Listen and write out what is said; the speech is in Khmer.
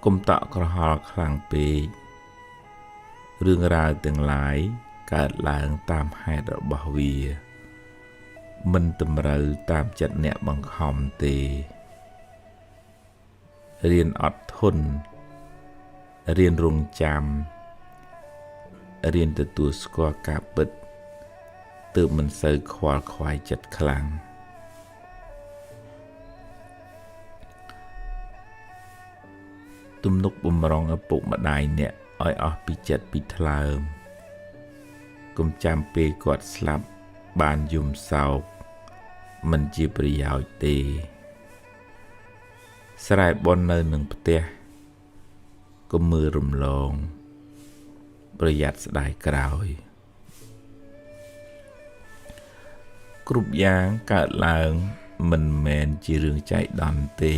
គុំតក់ក្រហល់ខ្លាំងពេករឿងរ៉ាវទាំងឡាយកើតឡើងតាមហេតុរបស់វាមិនតម្រូវតាមចិត្តអ្នកបង្ខំទេរៀនអត់ធន់រៀនរង់ចាំរៀនទទួលស្គាល់ការពិតទើបមិនសូវខ្វល់ខ្វាយចិត្តខ្លាំងទំនុកបំរុងឪពុកម្ដាយអ្នកឲ្យអស់ពីចិត្តពីថ្លើមកុំចាំពេលគាត់ស្លាប់បានយំសោកមិនជាប្រយោជន៍ទេស្រែបន់នៅនឹងផ្ទះកុំមើលរំលងប្រយ័ត្នស្ដាយក្រោយគ្រប់យ៉ាងកើតឡើងមិនមែនជារឿងចៃដន្យទេ